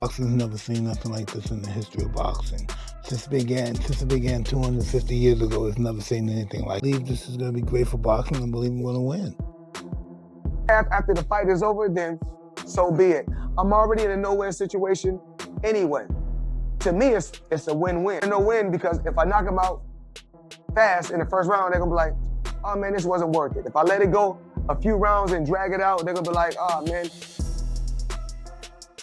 Boxing's never seen nothing like this in the history of boxing. Since it began 250 years ago, it's never seen anything like it. I believe this is going to be great for boxing and believe I'm going to win. After the fight is over, then so be it. I'm already in a nowhere situation anyway. To me, it's a win-win. No win because if I knock him out fast in the first round, they're going to be like, oh man, this wasn't worth it. If I let it go a few rounds and drag it out, they're going to be like, oh man.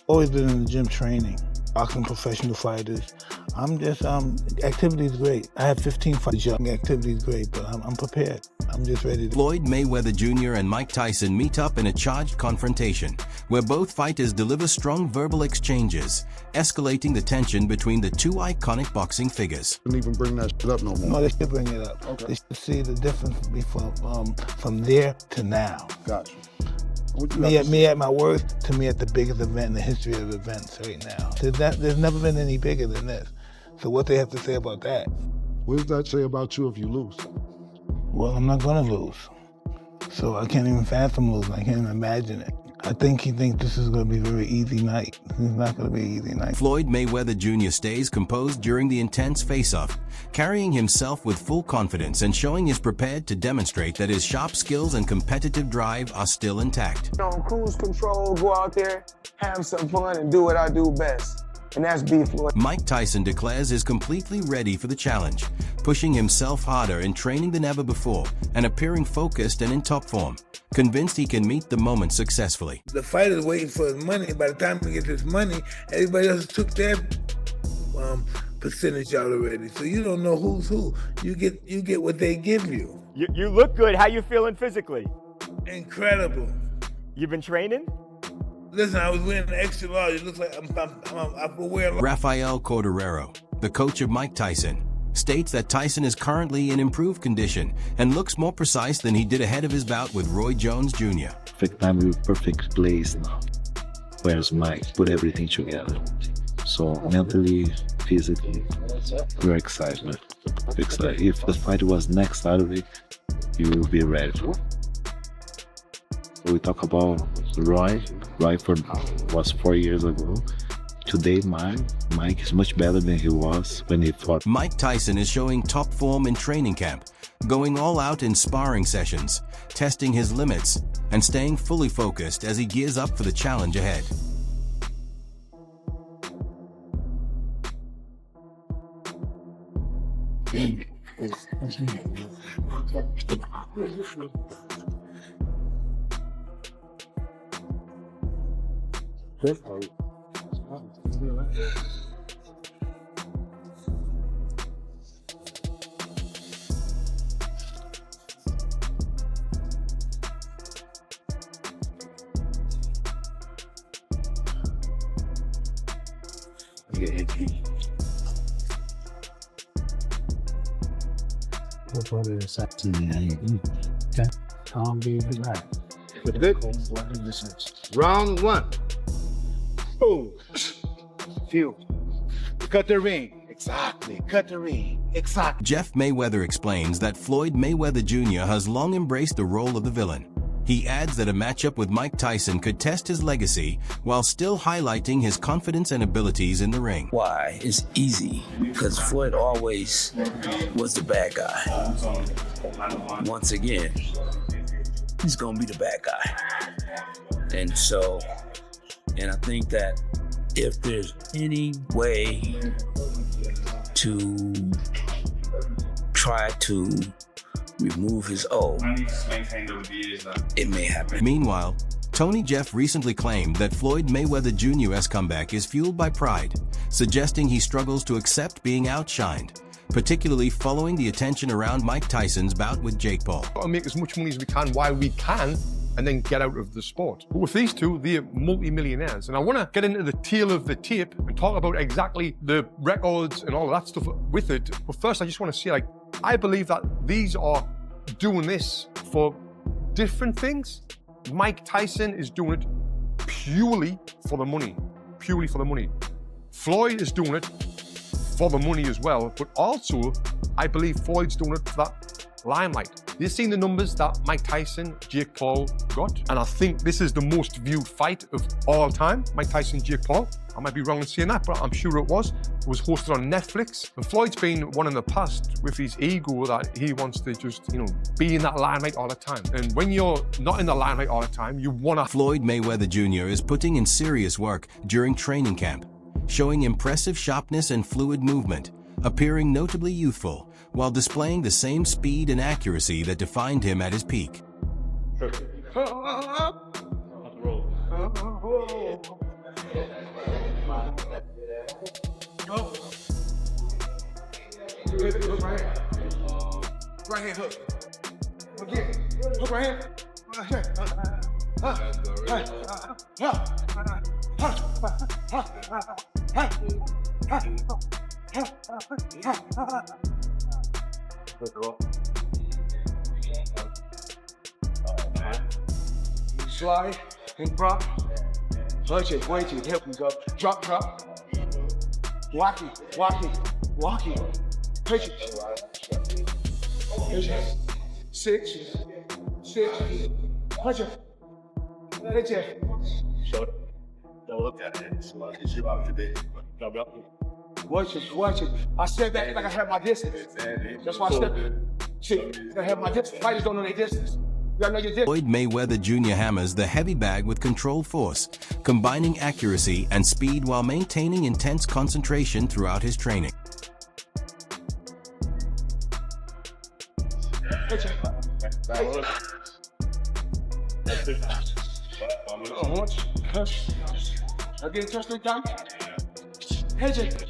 Always been in the gym training, boxing professional fighters. Activity is great. I have 15 fights. Activity is great, but I'm prepared. I'm just ready. Floyd Mayweather Jr. and Mike Tyson meet up in a charged confrontation, where both fighters deliver strong verbal exchanges, escalating the tension between the two iconic boxing figures. Don't even bring that shit up no more. No, they should bring it up. Okay. They should see the difference from there to now. Gotcha. Me at my worst, to me at the biggest event in the history of events right now. There's never been any bigger than this. So what they have to say about that? What does that say about you if you lose? Well, I'm not gonna lose. So I can't even fathom losing. I can't even imagine it. I think he thinks this is gonna be a very easy night. It's not gonna be an easy night. Floyd Mayweather Jr. stays composed during the intense face-off, carrying himself with full confidence and showing he's prepared to demonstrate that his sharp skills and competitive drive are still intact. On cruise control, go out there, have some fun, and do what I do best. And that's beat Floyd. Mike Tyson declares he's completely ready for the challenge, pushing himself harder in training than ever before and appearing focused and in top form, convinced he can meet the moment successfully. The fighter's waiting for his money. By the time he gets his money, everybody else took their percentage out already. So you don't know who's who. You get what they give you. You look good. How you feeling physically? Incredible. You've been training? Listen, I was wearing an extra large. It looks like I wear. Rafael Corderero, the coach of Mike Tyson, states that Tyson is currently in improved condition and looks more precise than he did ahead of his bout with Roy Jones Jr. Perfect time, perfect place now. Where's Mike? Put everything together. So mentally, physically, we're excited, man. Excited. If the fight was next Saturday, you will be ready for it. We talk about Roy was 4 years ago. Today, Mike is much better than he was when he fought. Mike Tyson is showing top form in training camp, going all out in sparring sessions, testing his limits, and staying fully focused as he gears up for the challenge ahead. Round one. Boom. Few. Cut the ring. Exactly. Cut the ring. Exactly. Jeff Mayweather explains that Floyd Mayweather Jr. has long embraced the role of the villain. He adds that a matchup with Mike Tyson could test his legacy while still highlighting his confidence and abilities in the ring. Why? It's easy, because Floyd always was the bad guy. Once again, he's gonna be the bad guy. And I think that if there's any way to try to remove his O, it may happen. Meanwhile, Tony Jeff recently claimed that Floyd Mayweather Jr.'s comeback is fueled by pride, suggesting he struggles to accept being outshined, particularly following the attention around Mike Tyson's bout with Jake Paul. We've got to make as much money as we can while we can, and then get out of the sport. But with these two, they're multi-millionaires. And I want to get into the tail of the tape and talk about exactly the records and all of that stuff with it. But first, I just want to say, I believe that these are doing this for different things. Mike Tyson is doing it purely for the money. Purely for the money. Floyd is doing it for the money as well, but also, I believe Floyd's doing it for that limelight. You've seen the numbers that Mike Tyson, Jake Paul got, and I think this is the most viewed fight of all time, Mike Tyson, Jake Paul. I might be wrong in saying that, but I'm sure it was. It was hosted on Netflix. And Floyd's been one in the past with his ego that he wants to just, be in that limelight all the time. And when you're not in the limelight all the time, you want to... Floyd Mayweather Jr. is putting in serious work during training camp, showing impressive sharpness and fluid movement, appearing notably youthful, while displaying the same speed and accuracy that defined him at his peak. Right hand hook. Again. Hook right hand. Slide and drop. Punch it, wait it, help me go. Drop, drop. Walk it. Pitch it. Pitch it. Six. Punch it. Pitch it. Watch it. I step back like I have my distance. That's why I step back. See, I have my distance. Fighters don't know their distance. You gotta know your distance. Floyd Mayweather Jr. hammers the heavy bag with controlled force, combining accuracy and speed while maintaining intense concentration throughout his training. Again, touch the down. Hedge it.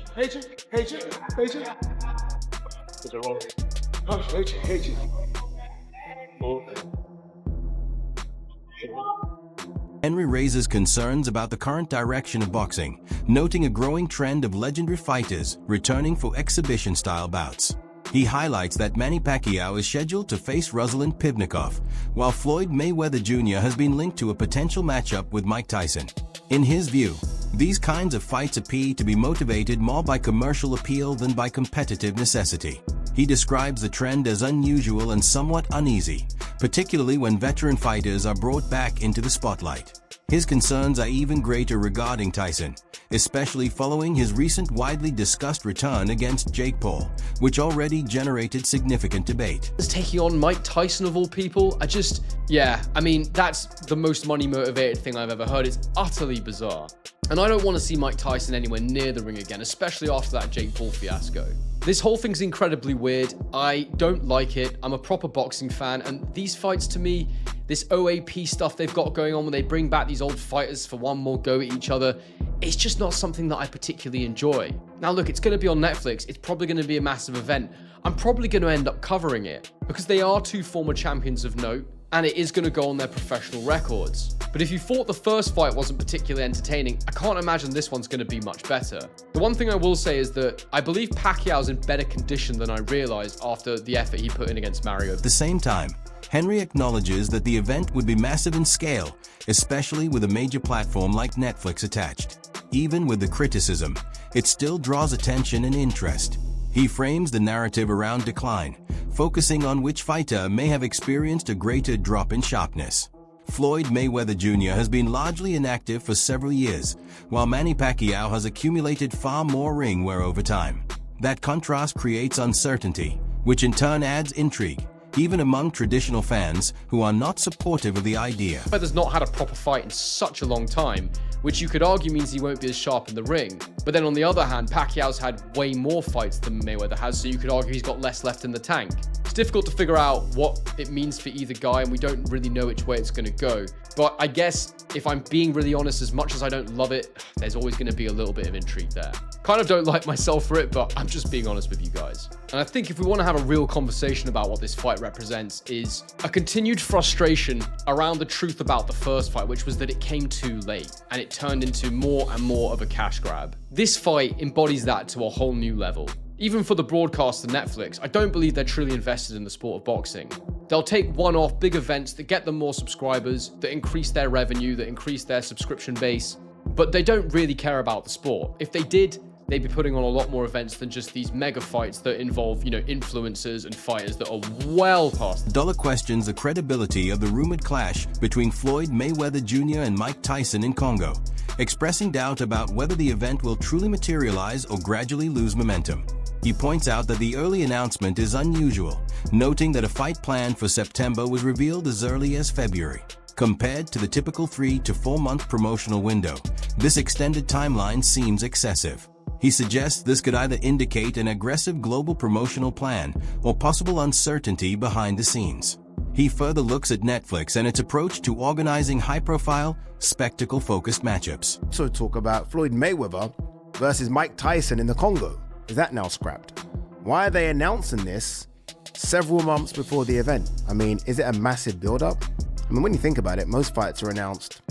Henry raises concerns about the current direction of boxing, noting a growing trend of legendary fighters returning for exhibition-style bouts. He highlights that Manny Pacquiao is scheduled to face Ruslan Pivnikov, while Floyd Mayweather Jr. has been linked to a potential matchup with Mike Tyson. In his view, these kinds of fights appear to be motivated more by commercial appeal than by competitive necessity. He describes the trend as unusual and somewhat uneasy, particularly when veteran fighters are brought back into the spotlight. His concerns are even greater regarding Tyson, especially following his recent widely discussed return against Jake Paul, which already generated significant debate. Taking on Mike Tyson of all people, that's the most money-motivated thing I've ever heard. It's utterly bizarre. And I don't want to see Mike Tyson anywhere near the ring again, especially after that Jake Paul fiasco. This whole thing's incredibly weird. I don't like it. I'm a proper boxing fan, and these fights to me, this OAP stuff they've got going on when they bring back these old fighters for one more go at each other, it's just not something that I particularly enjoy. Now look, it's going to be on Netflix. It's probably going to be a massive event. I'm probably going to end up covering it because they are two former champions of note, and it is going to go on their professional records. But if you thought the first fight wasn't particularly entertaining, I can't imagine this one's going to be much better. The one thing I will say is that I believe Pacquiao's in better condition than I realized after the effort he put in against Mario. At the same time, Henry acknowledges that the event would be massive in scale, especially with a major platform like Netflix attached. Even with the criticism, it still draws attention and interest. He frames the narrative around decline, focusing on which fighter may have experienced a greater drop in sharpness. Floyd Mayweather Jr. has been largely inactive for several years, while Manny Pacquiao has accumulated far more ring wear over time. That contrast creates uncertainty, which in turn adds intrigue, even among traditional fans who are not supportive of the idea. Mayweather's not had a proper fight in such a long time, which you could argue means he won't be as sharp in the ring. But then on the other hand, Pacquiao's had way more fights than Mayweather has, so you could argue he's got less left in the tank. It's difficult to figure out what it means for either guy, and we don't really know which way it's going to go. But I guess, if I'm being really honest, as much as I don't love it, there's always going to be a little bit of intrigue there. Kind of don't like myself for it, but I'm just being honest with you guys. And I think if we want to have a real conversation about what this fight represents is a continued frustration around the truth about the first fight, which was that it came too late, and it turned into more and more of a cash grab. This fight embodies that to a whole new level. Even for the broadcast and Netflix, I don't believe they're truly invested in the sport of boxing. They'll take one-off big events that get them more subscribers, that increase their revenue, that increase their subscription base, but they don't really care about the sport. If they did, they'd be putting on a lot more events than just these mega fights that involve, influencers and fighters that are well past. Dollar questions the credibility of the rumored clash between Floyd Mayweather Jr. and Mike Tyson in Congo, expressing doubt about whether the event will truly materialize or gradually lose momentum. He points out that the early announcement is unusual, noting that a fight planned for September was revealed as early as February. Compared to the typical 3 to 4 month promotional window, this extended timeline seems excessive. He suggests this could either indicate an aggressive global promotional plan or possible uncertainty behind the scenes. He further looks at Netflix and its approach to organizing high-profile, spectacle-focused matchups. Also talk about Floyd Mayweather versus Mike Tyson in the Congo. Is that now scrapped? Why are they announcing this several months before the event? I mean, is it a massive build-up? I mean, when you think about it, most fights are announced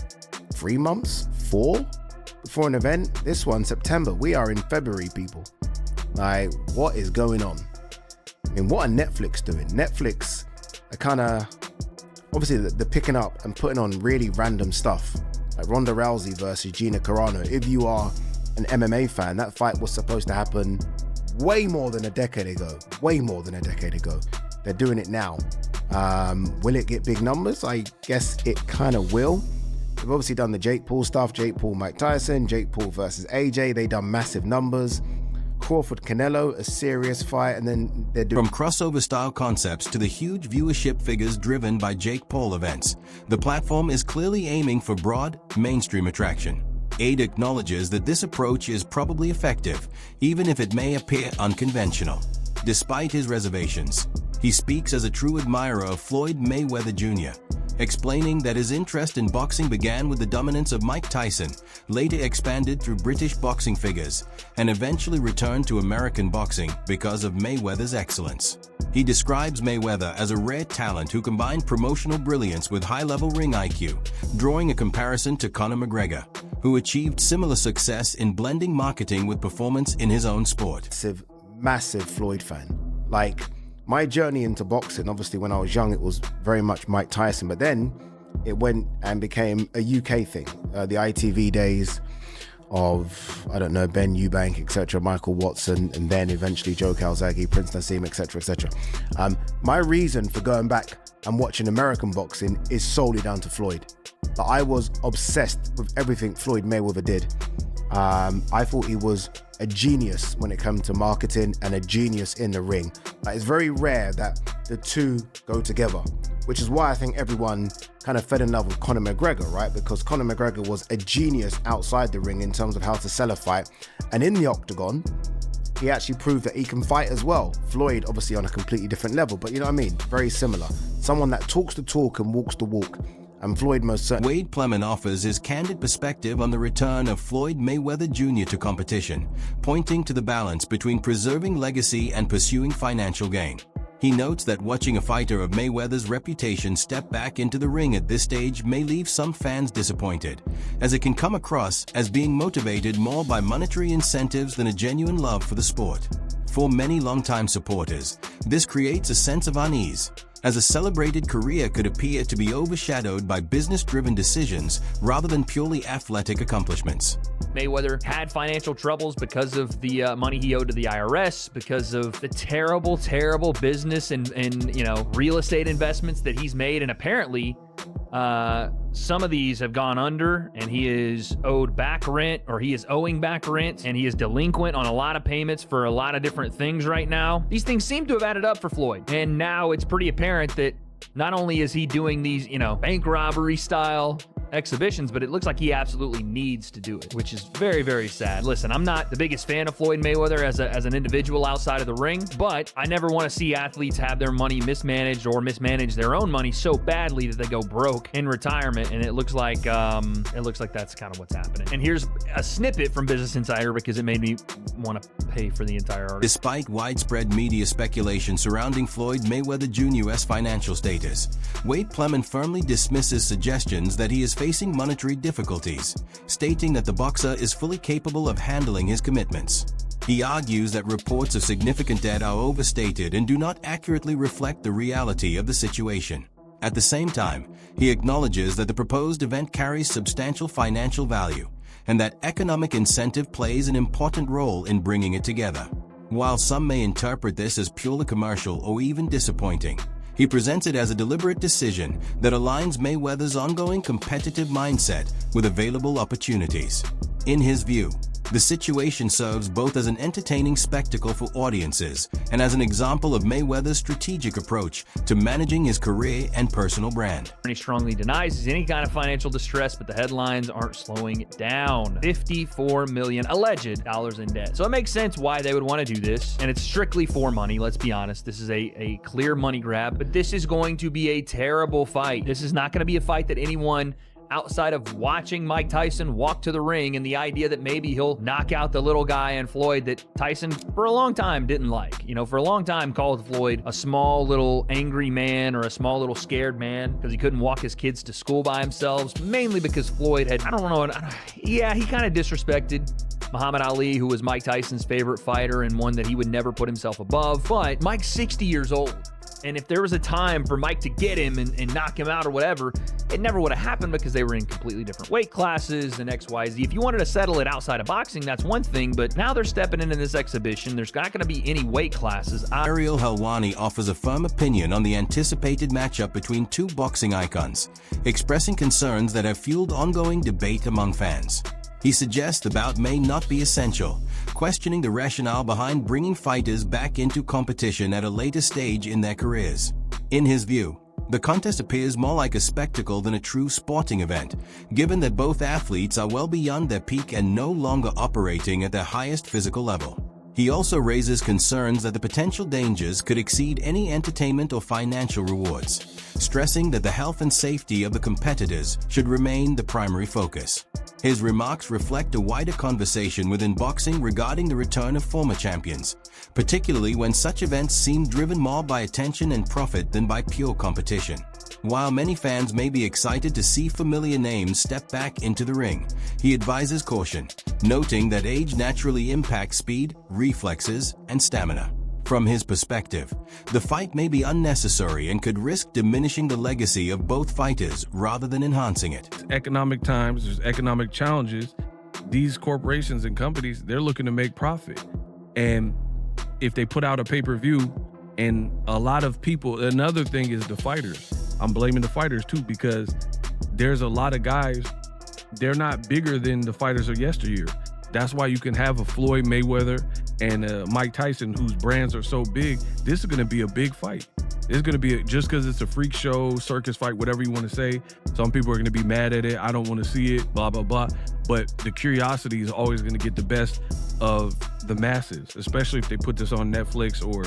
3 months, 4 before an event. This one, September. We are in February, people. Like, what is going on? I mean, what are Netflix doing? Netflix are kind of, obviously, they're picking up and putting on really random stuff. Like Ronda Rousey versus Gina Carano. If you are an MMA fan, that fight was supposed to happen way more than a decade ago. Way more than a decade ago. They're doing it now. Will it get big numbers? I guess it kind of will. They've obviously done the Jake Paul stuff. Jake Paul, Mike Tyson, Jake Paul versus AJ. They done massive numbers. Crawford Canelo, a serious fight, and then they're doing... From crossover-style concepts to the huge viewership figures driven by Jake Paul events, the platform is clearly aiming for broad, mainstream attraction. Aid acknowledges that this approach is probably effective, even if it may appear unconventional. Despite his reservations, he speaks as a true admirer of Floyd Mayweather Jr., explaining that his interest in boxing began with the dominance of Mike Tyson, later expanded through British boxing figures, and eventually returned to American boxing because of Mayweather's excellence. He describes Mayweather as a rare talent who combined promotional brilliance with high-level ring IQ, drawing a comparison to Conor McGregor, who achieved similar success in blending marketing with performance in his own sport. Massive Floyd fan. Like, my journey into boxing, obviously when I was young, it was very much Mike Tyson, but then it went and became a UK thing. The ITV days of, I don't know, Ben Eubank, etc., Michael Watson, and then eventually Joe Calzaghe, Prince Nassim, etc., etc. My reason for going back and watching American boxing is solely down to Floyd. But I was obsessed with everything Floyd Mayweather did. I thought he was a genius when it comes to marketing and a genius in the ring. It's very rare that the two go together, which is why I think everyone kind of fell in love with Conor McGregor, right? Because Conor McGregor was a genius outside the ring in terms of how to sell a fight. And in the octagon, he actually proved that he can fight as well. Floyd, obviously on a completely different level, but you know what I mean? Very similar. Someone that talks the talk and walks the walk. And Floyd most certainly. Wade Plemon offers his candid perspective on the return of Floyd Mayweather Jr. to competition, pointing to the balance between preserving legacy and pursuing financial gain. He notes that watching a fighter of Mayweather's reputation step back into the ring at this stage may leave some fans disappointed, as it can come across as being motivated more by monetary incentives than a genuine love for the sport. For many longtime supporters, this creates a sense of unease, as a celebrated career could appear to be overshadowed by business-driven decisions rather than purely athletic accomplishments. Mayweather had financial troubles because of the money he owed to the IRS, because of the terrible, terrible business and real estate investments that he's made, and apparently some of these have gone under, and he is owed back rent, or he is owing back rent, and he is delinquent on a lot of payments for a lot of different things right now. These things seem to have added up for Floyd, and now it's pretty apparent that not only is he doing these, bank robbery style exhibitions, but it looks like he absolutely needs to do it, which is very, very sad. Listen, I'm not the biggest fan of Floyd Mayweather as an individual outside of the ring, but I never want to see athletes have their money mismanaged or mismanage their own money so badly that they go broke in retirement, and it looks like that's kind of what's happening. And here's a snippet from Business Insider because it made me want to pay for the entire article. Despite widespread media speculation surrounding Floyd Mayweather Jr.'s financial status, Wade Plemon firmly dismisses suggestions that he is facing monetary difficulties, stating that the boxer is fully capable of handling his commitments. He argues that reports of significant debt are overstated and do not accurately reflect the reality of the situation. At the same time, he acknowledges that the proposed event carries substantial financial value and that economic incentive plays an important role in bringing it together. While some may interpret this as purely commercial or even disappointing, He presents it as a deliberate decision that aligns Mayweather's ongoing competitive mindset with available opportunities. In his view, the situation serves both as an entertaining spectacle for audiences and as an example of Mayweather's strategic approach to managing his career and personal brand. He strongly denies any kind of financial distress, but the headlines aren't slowing down. $54 million alleged dollars in debt. So it makes sense why they would want to do this, and it's strictly for money. Let's be honest. This is a clear money grab, but this is going to be a terrible fight. This is not going to be a fight that anyone outside of watching Mike Tyson walk to the ring and the idea that maybe he'll knock out the little guy in Floyd that Tyson for a long time didn't like. You know, for a long time called Floyd a small little angry man or a small little scared man because he couldn't walk his kids to school by himself, mainly because Floyd had, he kind of disrespected Muhammad Ali, who was Mike Tyson's favorite fighter and one that he would never put himself above. But Mike's 60 years old. And if there was a time for Mike to get him and knock him out or whatever, it never would have happened because they were in completely different weight classes and XYZ. If you wanted to settle it outside of boxing, that's one thing, but now they're stepping into this exhibition. There's not going to be any weight classes. Ariel Helwani offers a firm opinion on the anticipated matchup between two boxing icons, expressing concerns that have fueled ongoing debate among fans. He suggests the bout may not be essential, questioning the rationale behind bringing fighters back into competition at a later stage in their careers. In his view, the contest appears more like a spectacle than a true sporting event, given that both athletes are well beyond their peak and no longer operating at their highest physical level. He also raises concerns that the potential dangers could exceed any entertainment or financial rewards, stressing that the health and safety of the competitors should remain the primary focus. His remarks reflect a wider conversation within boxing regarding the return of former champions, particularly when such events seem driven more by attention and profit than by pure competition. While many fans may be excited to see familiar names step back into the ring, he advises caution, noting that age naturally impacts speed, reflexes, and stamina. From his perspective, the fight may be unnecessary and could risk diminishing the legacy of both fighters rather than enhancing it. Economic times, there's economic challenges. These corporations and companies, they're looking to make profit. And if they put out a pay-per-view, and a lot of people, another thing is the fighters. I'm blaming the fighters too, because there's a lot of guys, they're not bigger than the fighters of yesteryear. That's why you can have a Floyd Mayweather and Mike Tyson, whose brands are so big. This is going to be a big fight. It's going to be, just because it's a freak show, circus fight, whatever you want to say. Some people are going to be mad at it. I don't want to see it, blah, blah, blah. But the curiosity is always going to get the best of the masses, especially if they put this on Netflix or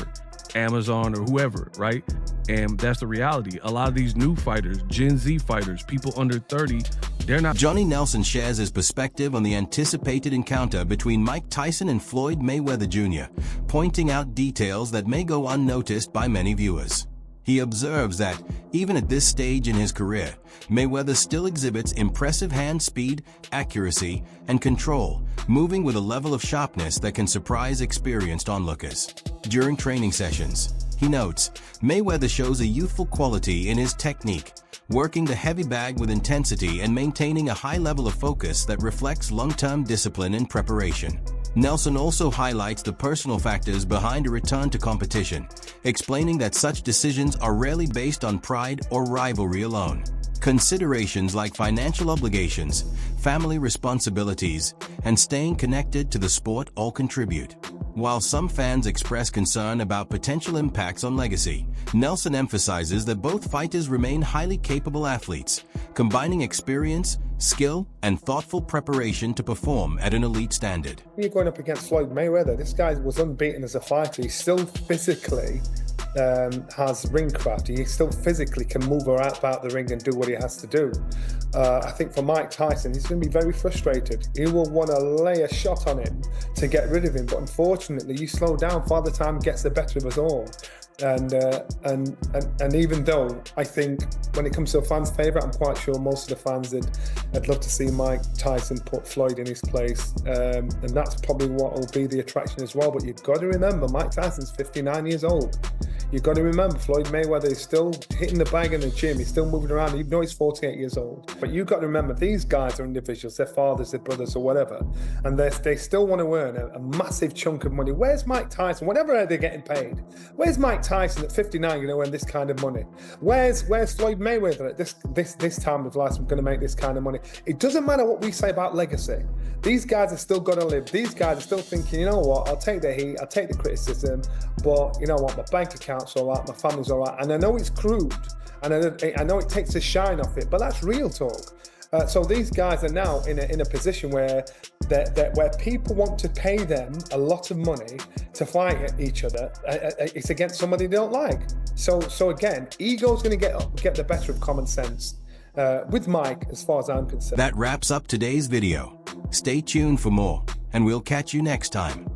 Amazon or whoever, right? And that's the reality. A lot of these new fighters, Gen Z fighters, people under 30, they're not. Johnny Nelson shares his perspective on the anticipated encounter between Mike Tyson and Floyd Mayweather Jr., pointing out details that may go unnoticed by many viewers. He observes that, even at this stage in his career, Mayweather still exhibits impressive hand speed, accuracy, and control, moving with a level of sharpness that can surprise experienced onlookers. During training sessions, he notes, Mayweather shows a youthful quality in his technique, working the heavy bag with intensity and maintaining a high level of focus that reflects long-term discipline and preparation. Nelson also highlights the personal factors behind a return to competition, explaining that such decisions are rarely based on pride or rivalry alone. Considerations like financial obligations, family responsibilities, and staying connected to the sport all contribute. While some fans express concern about potential impacts on legacy, Nelson emphasizes that both fighters remain highly capable athletes, combining experience, skill, and thoughtful preparation to perform at an elite standard. When you're going up against Floyd Mayweather, this guy was unbeaten as a fighter. He still physically has ring craft. He still physically can move about the ring and do what he has to do. I think for Mike Tyson, he's going to be very frustrated. He will want to lay a shot on him to get rid of him, but unfortunately, you slow down, Father Time gets the better of us all. And even though I think when it comes to a fan's favourite, I'm quite sure most of the fans I'd love to see Mike Tyson put Floyd in his place, and that's probably what will be the attraction as well. But you've got to remember, Mike Tyson's 59 years old. You've got to remember, Floyd Mayweather is still hitting the bag in the gym. He's still moving around, even though he's 48 years old. But you've got to remember, these guys are individuals, their fathers, their brothers, or whatever, and they still want to earn a massive chunk of money. Where's Mike Tyson? Whatever they're getting paid. Where's Mike Tyson at 59 going to earn this kind of money? Where's Floyd Mayweather at this time of life going to make this kind of money? It doesn't matter what we say about legacy. These guys have still got to live. These guys are still thinking, you know what, I'll take the heat, I'll take the criticism, but you know what, my bank account's all right, my family's all right. And I know it's crude, and I know it takes the shine off it, but that's real talk. So these guys are now in a position where where people want to pay them a lot of money to fight each other. It's against somebody they don't like. So again, ego's going to get the better of common sense. With Mike, as far as I'm concerned. That wraps up today's video. Stay tuned for more, and we'll catch you next time.